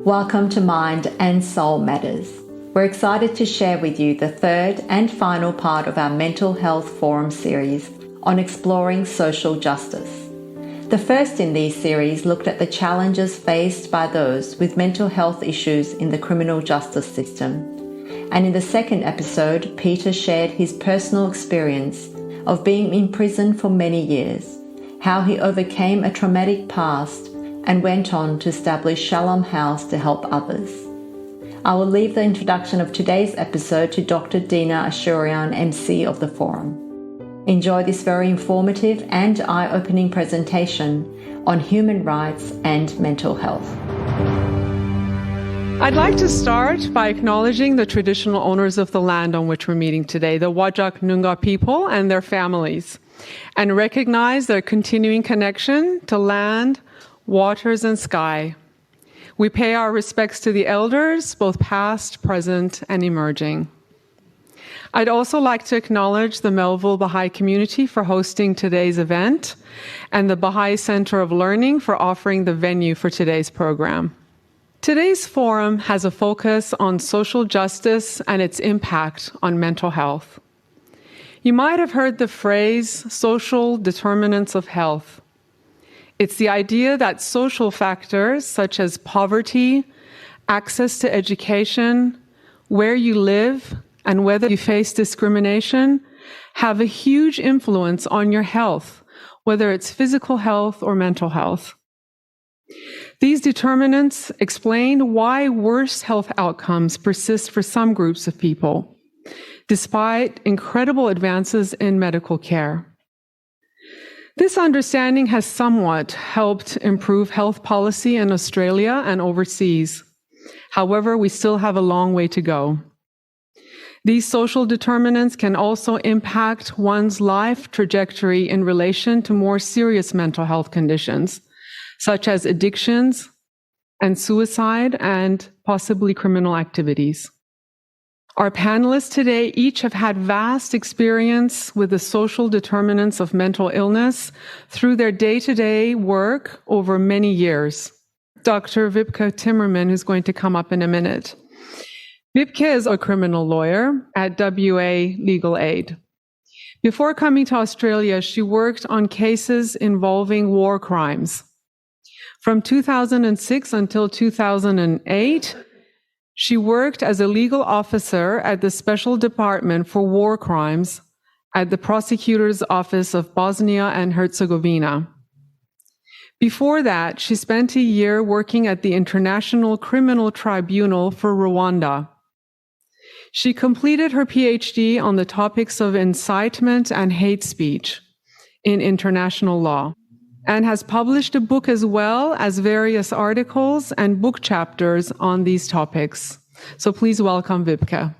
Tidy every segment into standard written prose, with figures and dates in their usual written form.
Welcome to Mind and Soul Matters. We're excited to share with you the third and final part of our Mental Health Forum series on exploring social justice. The first in these series looked at the challenges faced by those with mental health issues in the criminal justice system. And in the second episode, Peter shared his personal experience of being in prison for many years, how he overcame a traumatic past and went on to establish Shalom House to help others. I will leave the introduction of today's episode to Dr. Dina Ashurian, MC of the Forum. Enjoy this very informative and eye-opening presentation on human rights and mental health. I'd like to start by acknowledging the traditional owners of the land on which we're meeting today, the Whadjuk Noongar people and their families, and recognize their continuing connection to land, waters, and sky. We pay our respects to the elders, both past, present, and emerging. I'd also like to acknowledge the Melville Baha'i community for hosting today's event and the Baha'i Center of Learning for offering the venue for today's program. Today's forum has a focus on social justice and its impact on mental health. You might have heard the phrase social determinants of health. It's the idea that social factors such as poverty, access to education, where you live, and whether you face discrimination have a huge influence on your health, whether it's physical health or mental health. These determinants explain why worse health outcomes persist for some groups of people, despite incredible advances in medical care. This understanding has somewhat helped improve health policy in Australia and overseas. However, we still have a long way to go. These social determinants can also impact one's life trajectory in relation to more serious mental health conditions, such as addictions and suicide and possibly criminal activities. Our panelists today each have had vast experience with the social determinants of mental illness through their day-to-day work over many years. Dr. Wibke Timmerman, who's going to come up in a minute. Wibke is a criminal lawyer at WA Legal Aid. Before coming to Australia, she worked on cases involving war crimes. From 2006 until 2008, she worked as a legal officer at the Special Department for War Crimes at the Prosecutor's Office of Bosnia and Herzegovina. Before that, she spent a year working at the International Criminal Tribunal for Rwanda. She completed her PhD on the topics of incitement and hate speech in international law, and has published a book as well as various articles and book chapters on these topics. So please welcome Wibke.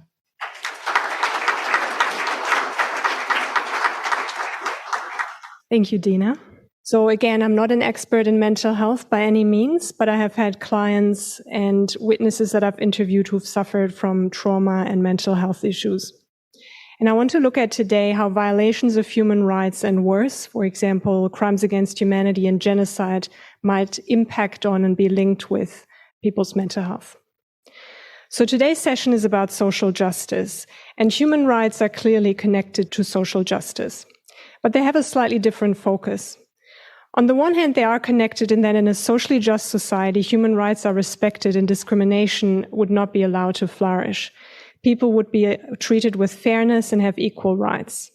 Thank you, Dina. So again, I'm not an expert in mental health by any means, but I have had clients and witnesses that I've interviewed who've suffered from trauma and mental health issues. And I want to look at today how violations of human rights and worse, for example, crimes against humanity and genocide, might impact on and be linked with people's mental health. So today's session is about social justice, and human rights are clearly connected to social justice, but they have a slightly different focus. On the one hand, they are connected in that in a socially just society, human rights are respected and discrimination would not be allowed to flourish. People would be treated with fairness and have equal rights.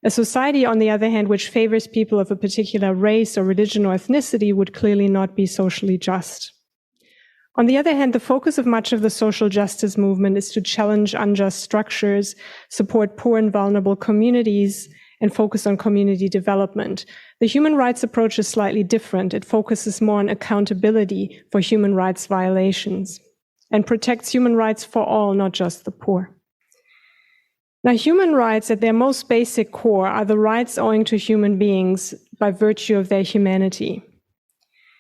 A society, on the other hand, which favors people of a particular race or religion or ethnicity would clearly not be socially just. On the other hand, the focus of much of the social justice movement is to challenge unjust structures, support poor and vulnerable communities, and focus on community development. The human rights approach is slightly different. It focuses more on accountability for human rights violations, and protects human rights for all, not just the poor. Now, human rights at their most basic core are the rights owing to human beings by virtue of their humanity.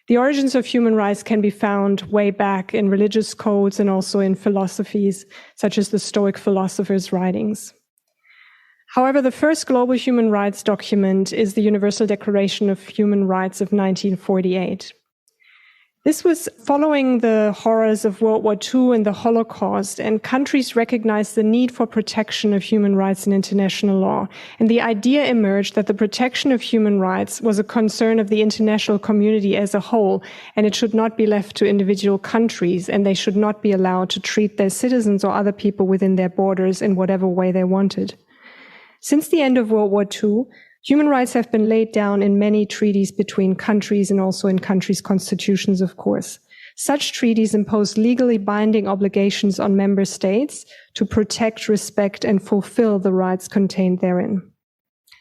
The origins of human rights can be found way back in religious codes and also in philosophies, such as the Stoic philosophers' writings. However, the first global human rights document is the Universal Declaration of Human Rights of 1948. This was following the horrors of World War II and the Holocaust, and countries recognized the need for protection of human rights in international law. And the idea emerged that the protection of human rights was a concern of the international community as a whole, and it should not be left to individual countries, and they should not be allowed to treat their citizens or other people within their borders in whatever way they wanted. Since the end of World War II, human rights have been laid down in many treaties between countries and also in countries' constitutions, of course. Such treaties impose legally binding obligations on member states to protect, respect, and fulfill the rights contained therein.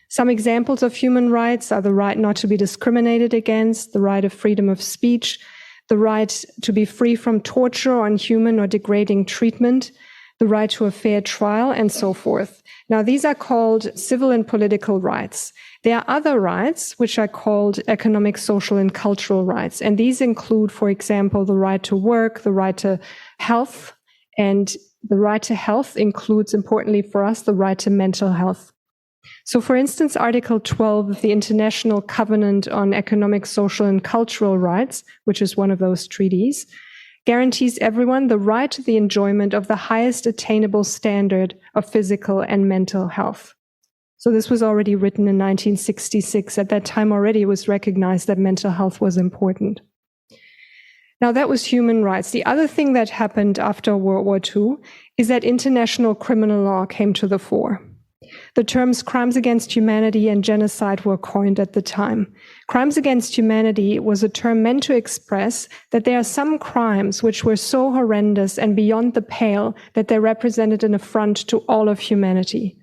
Some examples of human rights are the right not to be discriminated against, the right of freedom of speech, the right to be free from torture or inhuman or degrading treatment, the right to a fair trial, and so forth. Now, these are called civil and political rights. There are other rights, which are called economic, social, and cultural rights. And these include, for example, the right to work, the right to health, and the right to health includes, importantly for us, the right to mental health. So, for instance, Article 12 of the International Covenant on Economic, Social, and Cultural Rights, which is one of those treaties, guarantees everyone the right to the enjoyment of the highest attainable standard of physical and mental health. So this was already written in 1966. At that time already it was recognized that mental health was important. Now that was human rights. The other thing that happened after World War II is that international criminal law came to the fore. The terms crimes against humanity and genocide were coined at the time. Crimes against humanity was a term meant to express that there are some crimes which were so horrendous and beyond the pale that they represented an affront to all of humanity.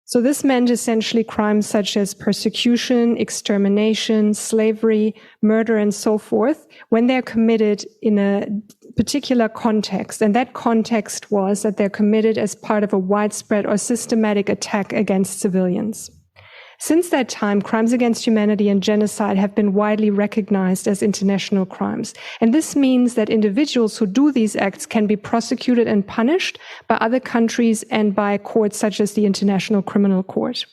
So this meant essentially crimes such as persecution, extermination, slavery, murder, and so forth, when they're committed in a particular context. And that context was that they're committed as part of a widespread or systematic attack against civilians. Since that time, crimes against humanity and genocide have been widely recognized as international crimes. And this means that individuals who do these acts can be prosecuted and punished by other countries and by courts such as the International Criminal Court.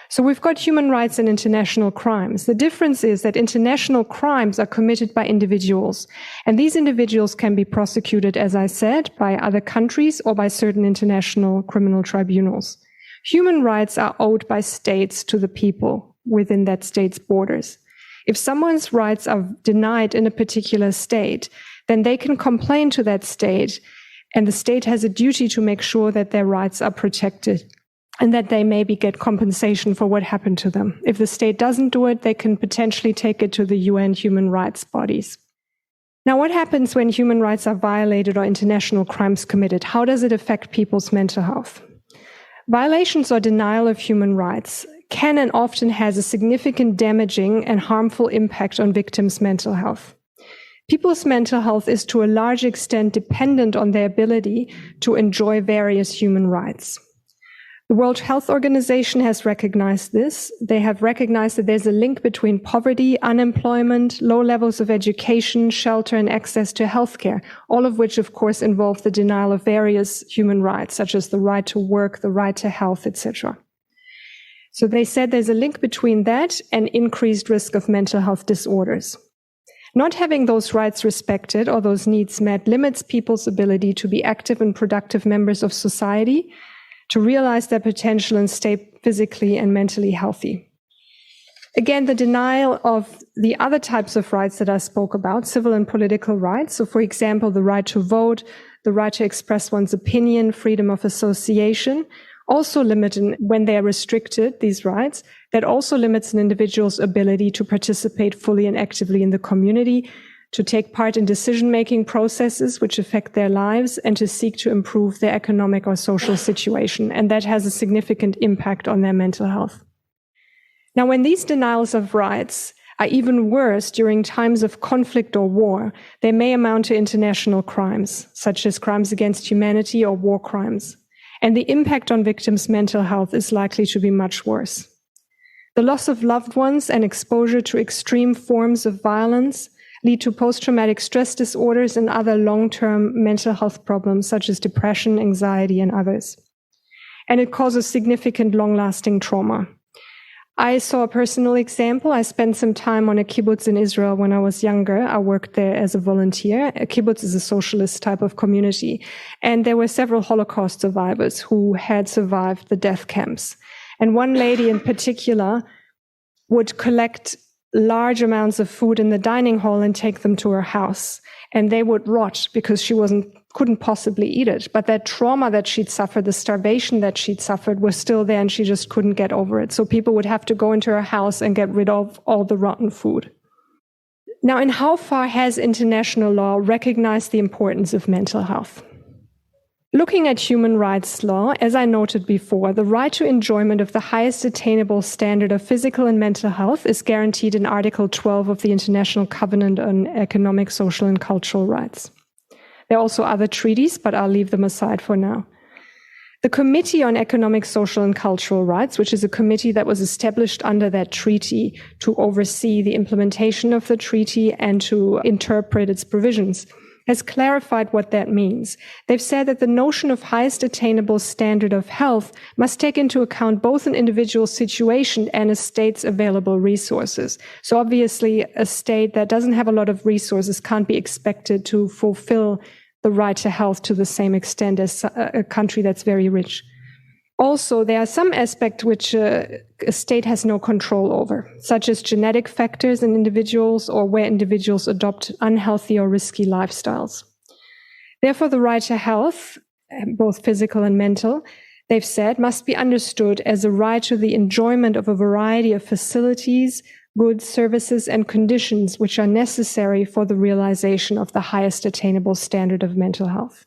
So we've got human rights and international crimes. The difference is that international crimes are committed by individuals. And these individuals can be prosecuted, as I said, by other countries or by certain international criminal tribunals. Human rights are owed by states to the people within that state's borders. If someone's rights are denied in a particular state, then they can complain to that state, and the state has a duty to make sure that their rights are protected and that they maybe get compensation for what happened to them. If the state doesn't do it, they can potentially take it to the UN human rights bodies. Now, what happens when human rights are violated or international crimes committed? How does it affect people's mental health? Violations or denial of human rights can and often has a significant damaging and harmful impact on victims' mental health. People's mental health is to a large extent dependent on their ability to enjoy various human rights. The World Health Organization has recognized this. They have recognized that there's a link between poverty, unemployment, low levels of education, shelter, and access to healthcare, all of which, of course, involve the denial of various human rights, such as the right to work, the right to health, etc. So they said there's a link between that and increased risk of mental health disorders. Not having those rights respected or those needs met limits people's ability to be active and productive members of society, to realize their potential and stay physically and mentally healthy. Again, the denial of the other types of rights that I spoke about, civil and political rights. So, for example, the right to vote, the right to express one's opinion, freedom of association, also limit when they are restricted, these rights, that also limits an individual's ability to participate fully and actively in the community, to take part in decision-making processes which affect their lives, and to seek to improve their economic or social situation. And that has a significant impact on their mental health. Now, when these denials of rights are even worse during times of conflict or war, they may amount to international crimes, such as crimes against humanity or war crimes. And the impact on victims' mental health is likely to be much worse. The loss of loved ones and exposure to extreme forms of violence lead to post-traumatic stress disorders and other long-term mental health problems such as depression, anxiety, and others. And it causes significant long-lasting trauma. I saw a personal example. I spent some time on a kibbutz in Israel when I was younger. I worked there as a volunteer. A kibbutz is a socialist type of community. And there were several Holocaust survivors who had survived the death camps. And one lady in particular would collect large amounts of food in the dining hall and take them to her house. And they would rot because she couldn't possibly eat it. But that trauma that she'd suffered, the starvation that she'd suffered was still there and she just couldn't get over it. So people would have to go into her house and get rid of all the rotten food. Now, in how far has international law recognized the importance of mental health? Looking at human rights law, as I noted before, the right to enjoyment of the highest attainable standard of physical and mental health is guaranteed in Article 12 of the International Covenant on Economic, Social, and Cultural Rights. There are also other treaties, but I'll leave them aside for now. The Committee on Economic, Social, and Cultural Rights, which is a committee that was established under that treaty to oversee the implementation of the treaty and to interpret its provisions, has clarified what that means. They've said that the notion of highest attainable standard of health must take into account both an individual's situation and a state's available resources. So obviously, a state that doesn't have a lot of resources can't be expected to fulfill the right to health to the same extent as a country that's very rich. Also, there are some aspects which a state has no control over, such as genetic factors in individuals or where individuals adopt unhealthy or risky lifestyles. Therefore, the right to health, both physical and mental, they've said, must be understood as a right to the enjoyment of a variety of facilities, goods, services, and conditions which are necessary for the realization of the highest attainable standard of mental health.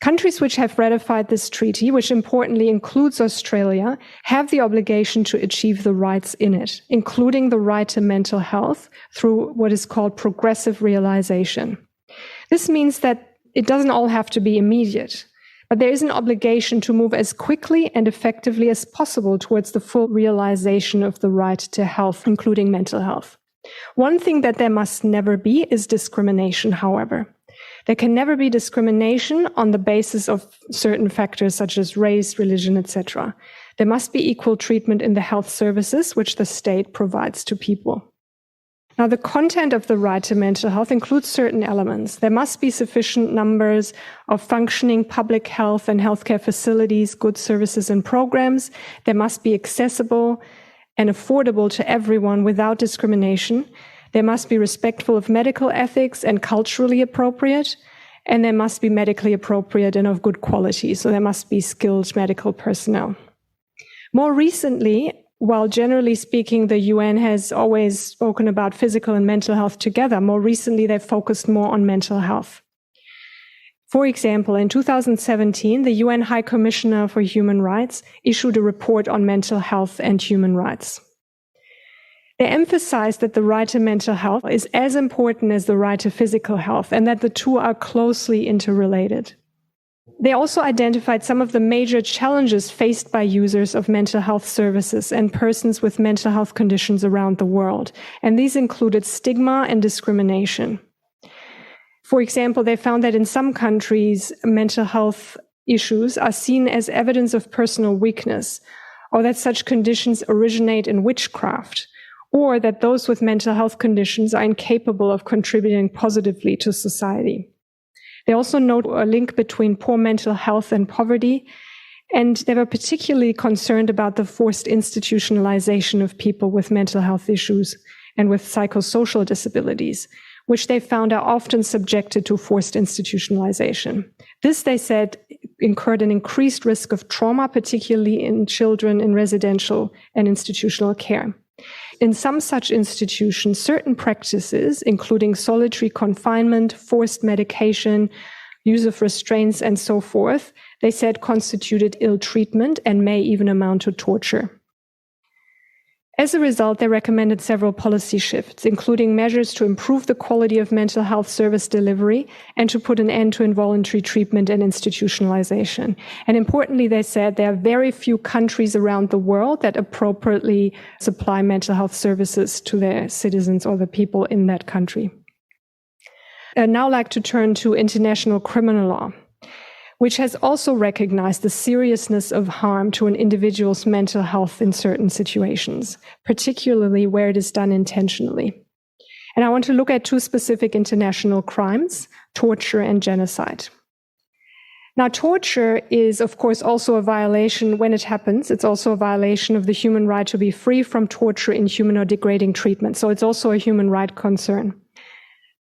Countries which have ratified this treaty, which importantly includes Australia, have the obligation to achieve the rights in it, including the right to mental health through what is called progressive realization. This means that it doesn't all have to be immediate, but there is an obligation to move as quickly and effectively as possible towards the full realization of the right to health, including mental health. One thing that there must never be is discrimination, however. There can never be discrimination on the basis of certain factors such as race, religion, etc. There must be equal treatment in the health services which the state provides to people. Now, the content of the right to mental health includes certain elements. There must be sufficient numbers of functioning public health and healthcare facilities, goods, services, and programs. There must be accessible and affordable to everyone without discrimination. There must be respectful of medical ethics and culturally appropriate, and there must be medically appropriate and of good quality. So there must be skilled medical personnel. More recently, while generally speaking, the UN has always spoken about physical and mental health together, more recently they've focused more on mental health. For example, in 2017, the UN High Commissioner for Human Rights issued a report on mental health and human rights. They emphasized that the right to mental health is as important as the right to physical health and that the two are closely interrelated. They also identified some of the major challenges faced by users of mental health services and persons with mental health conditions around the world, and these included stigma and discrimination. For example, they found that in some countries, mental health issues are seen as evidence of personal weakness, or that such conditions originate in witchcraft, or that those with mental health conditions are incapable of contributing positively to society. They also note a link between poor mental health and poverty, and they were particularly concerned about the forced institutionalization of people with mental health issues and with psychosocial disabilities, which they found are often subjected to forced institutionalization. This, they said, incurred an increased risk of trauma, particularly in children in residential and institutional care. In some such institutions, certain practices, including solitary confinement, forced medication, use of restraints, and so forth, they said constituted ill treatment and may even amount to torture. As a result, they recommended several policy shifts, including measures to improve the quality of mental health service delivery and to put an end to involuntary treatment and institutionalization. And importantly, they said there are very few countries around the world that appropriately supply mental health services to their citizens or the people in that country. I'd now like to turn to international criminal law. which has also recognized the seriousness of harm to an individual's mental health in certain situations, particularly where it is done intentionally. And I want to look at two specific international crimes, torture and genocide. Now, torture is, of course, also a violation when it happens. It's also a violation of the human right to be free from torture, inhuman, or degrading treatment. So it's also a human right concern.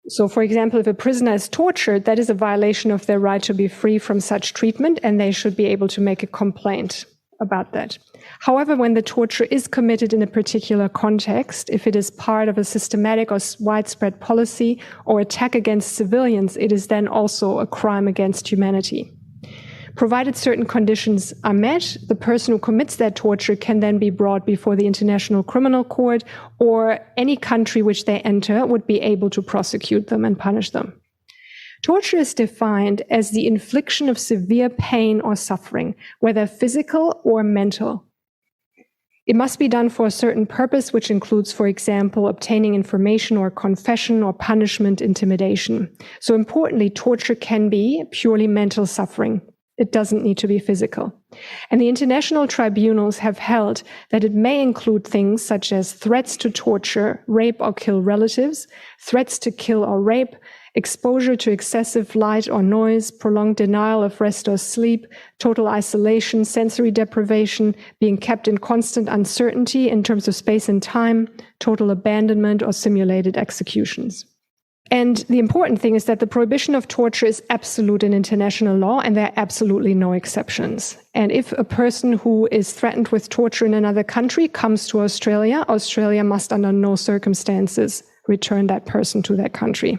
So, for example, if a prisoner is tortured, that is a violation of their right to be free from such treatment, and they should be able to make a complaint about that. However, when the torture is committed in a particular context, if it is part of a systematic or widespread policy or attack against civilians, it is then also a crime against humanity. Provided certain conditions are met, the person who commits that torture can then be brought before the International Criminal Court, or any country which they enter would be able to prosecute them and punish them. Torture is defined as the infliction of severe pain or suffering, whether physical or mental. It must be done for a certain purpose, which includes, for example, obtaining information or confession or punishment, intimidation. So importantly, torture can be purely mental suffering. It doesn't need to be physical. And the international tribunals have held that it may include things such as threats to torture, rape or kill relatives, threats to kill or rape, exposure to excessive light or noise, prolonged denial of rest or sleep, total isolation, sensory deprivation, being kept in constant uncertainty in terms of space and time, total abandonment, or simulated executions. And the important thing is that the prohibition of torture is absolute in international law, and there are absolutely no exceptions. And if a person who is threatened with torture in another country comes to Australia, Australia must under no circumstances return that person to that country.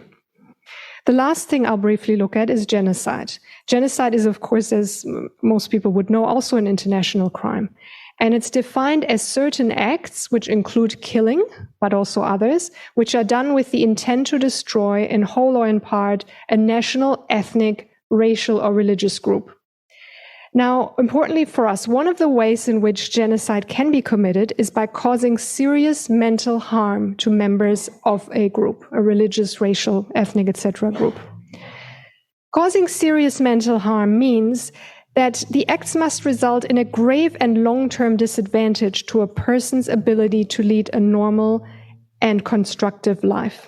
The last thing I'll briefly look at is genocide. Genocide is, of course, as most people would know, also an international crime. And it's defined as certain acts, which include killing, but also others, which are done with the intent to destroy, in whole or in part, a national, ethnic, racial, or religious group. Now, importantly for us, one of the ways in which genocide can be committed is by causing serious mental harm to members of a group, a religious, racial, ethnic, etc. group. Causing serious mental harm means that the acts must result in a grave and long-term disadvantage to a person's ability to lead a normal and constructive life.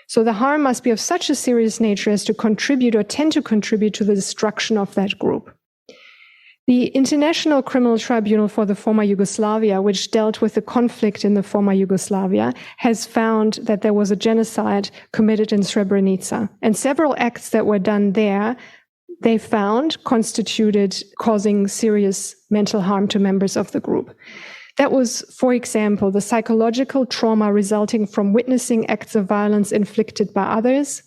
So the harm must be of such a serious nature as to contribute or tend to contribute to the destruction of that group. The International Criminal Tribunal for the former Yugoslavia, which dealt with the conflict in the former Yugoslavia, has found that there was a genocide committed in Srebrenica. And several acts that were done there, they found, constituted causing serious mental harm to members of the group. That was, for example, the psychological trauma resulting from witnessing acts of violence inflicted by others,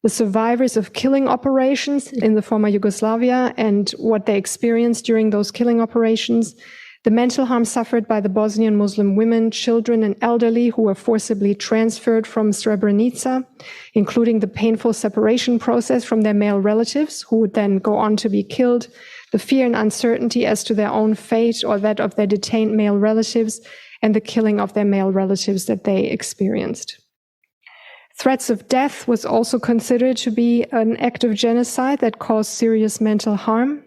the survivors of killing operations in the former Yugoslavia and what they experienced during those killing operations, the mental harm suffered by the Bosnian Muslim women, children, and elderly who were forcibly transferred from Srebrenica, including the painful separation process from their male relatives, who would then go on to be killed, the fear and uncertainty as to their own fate or that of their detained male relatives, and the killing of their male relatives that they experienced. Threats of death was also considered to be an act of genocide that caused serious mental harm,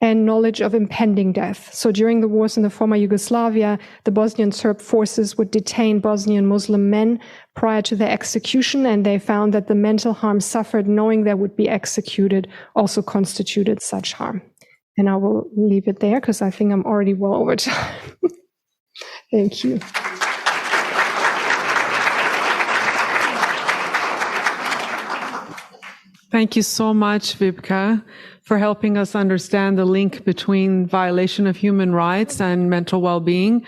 and knowledge of impending death. So during the wars in the former Yugoslavia, the Bosnian Serb forces would detain Bosnian Muslim men prior to their execution, and they found that the mental harm suffered knowing they would be executed also constituted such harm. And I will leave it there because I think I'm already well over time. Thank you. Thank you so much, Wibke, for helping us understand the link between violation of human rights and mental well-being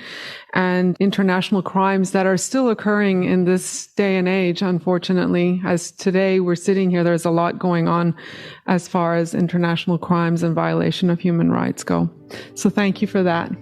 and international crimes that are still occurring in this day and age, unfortunately. As today we're sitting here, there's a lot going on as far as international crimes and violation of human rights go. So thank you for that.